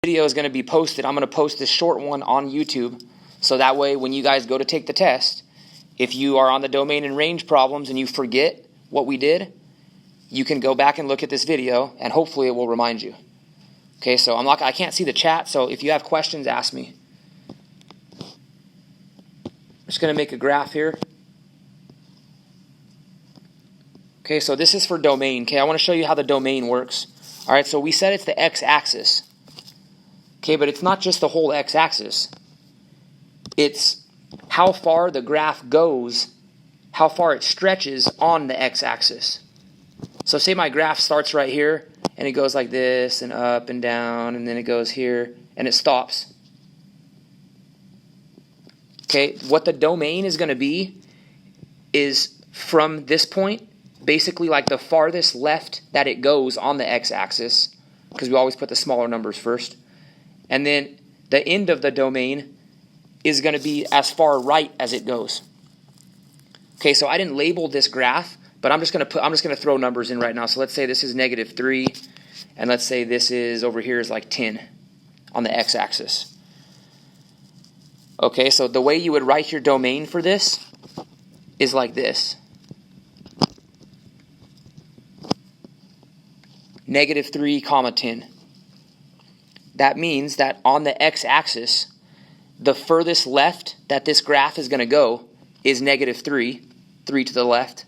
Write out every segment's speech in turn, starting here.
video is going to be posted. I'm going to post this short one on YouTube. So that way when you guys go to take the test, if you are on the domain and range problems and you forget what we did, you can go back and look at this video and hopefully it will remind you. Okay, so I can't see the chat, so if you have questions, ask me. I'm just going to make a graph here. Okay, so this is for domain. Okay, I want to show you how the domain works. All right, so we said it's the x-axis. Okay, but it's not just the whole x-axis. It's how far the graph goes, how far it stretches on the x-axis. So say my graph starts right here, and it goes like this, and up and down, and then it goes here, and it stops. Okay, what the domain is going to be is from this point, basically like the farthest left that it goes on the x-axis, because we always put the smaller numbers first. And then the end of the domain is going to be as far right as it goes. Okay, so I didn't label this graph, but I'm just going to throw numbers in right now. So let's say this is -3, and let's say this is over here is like 10 on the x-axis. Okay, so the way you would write your domain for this is like this. -3, 10. That means that on the x-axis, the furthest left that this graph is going to go is -3, 3 to the left.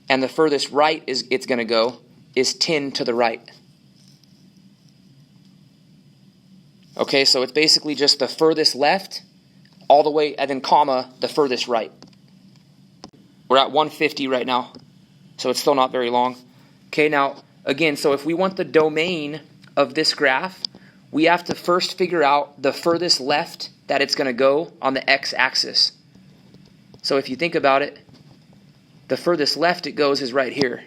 And the furthest right it's going to go is 10 to the right. Okay, so it's basically just the furthest left all the way, and then comma, the furthest right. We're at 150 right now, so it's still not very long. Okay, now, again, so if we want the domain of this graph, we have to first figure out the furthest left that it's going to go on the x-axis. So if you think about it, the furthest left it goes is right here.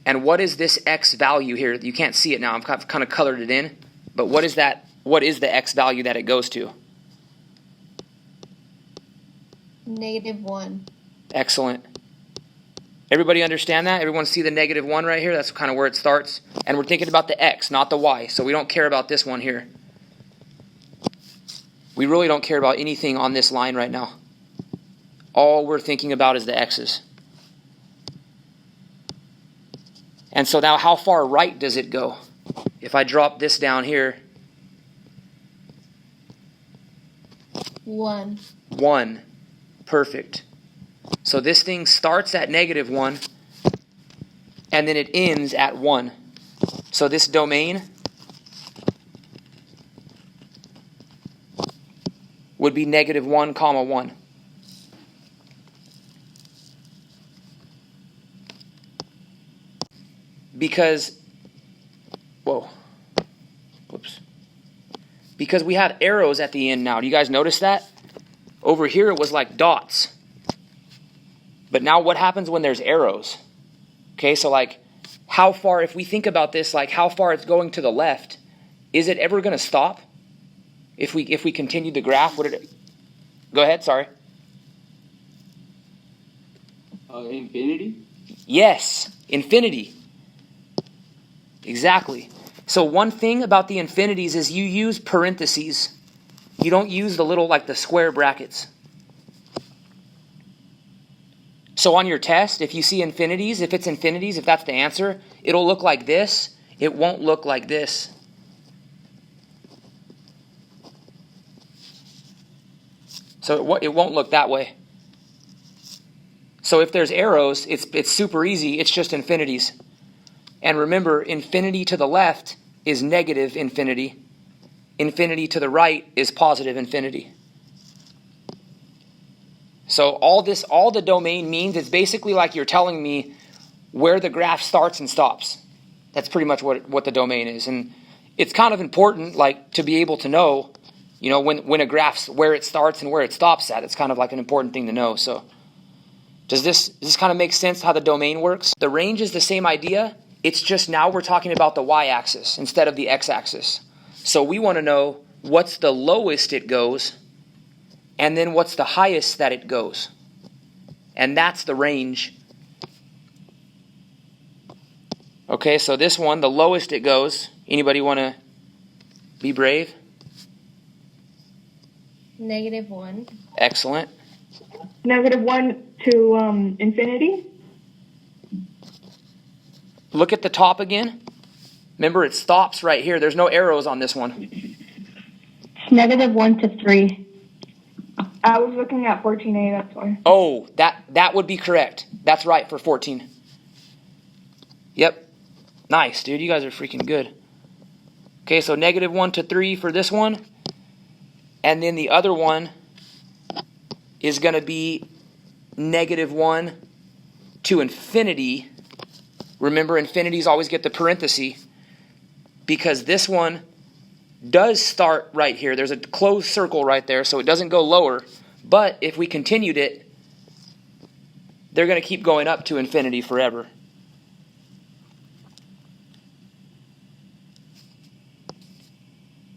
And what is this x value here? You can't see it now. I've kind of colored it in. But what is that? What is the x value that it goes to? -1. Excellent. Everybody understand that? Everyone see the -1 right here? That's kind of where it starts. And we're thinking about the x, not the y. So we don't care about this one here. We really don't care about anything on this line right now. All we're thinking about is the x's. And so now how far right does it go? If I drop this down here. 1. 1. Perfect. So this thing starts at -1 and then it ends at 1. So this domain would be -1, 1. Because, because we have arrows at the end now. Do you guys notice that? Over here it was like dots. But now what happens when there's arrows? Okay, so like how far, if we think about this, like how far it's going to the left, is it ever going to stop? If we continue the graph, would it? Go ahead, sorry. Infinity? Yes, infinity. Exactly. So one thing about the infinities is you use parentheses. You don't use the little, like the square brackets. So on your test, if you see infinities, if that's the answer, it'll look like this. It won't look like this. So it won't look that way. So if there's arrows, it's super easy. It's just infinities. And remember, infinity to the left is negative infinity. Infinity to the right is positive infinity. So all the domain means is basically like you're telling me where the graph starts and stops. That's pretty much what the domain is. And it's kind of important, like, to be able to know, you know, when a graph's where it starts and where it stops at. It's kind of like an important thing to know. So does this kind of make sense how the domain works? The range is the same idea. It's just now we're talking about the y-axis instead of the x-axis. So we want to know what's the lowest it goes and then what's the highest that it goes. And that's the range. Okay, so this one, the lowest it goes, anybody want to Be brave. -1. Excellent. -1 to infinity. Look at the top again. Remember, it stops right here. There's no arrows on this one. -1 to 3. I was looking at 14a, that's why. Oh, that would be correct. That's right for 14. Yep. Nice, dude. You guys are freaking good. Okay, so -1 to 3 for this one. And then the other one is going to be -1 to infinity. Remember, infinities always get the parenthesis because this one does start right here. There's a closed circle right there, so it doesn't go lower. But if we continued it, they're going to keep going up to infinity forever.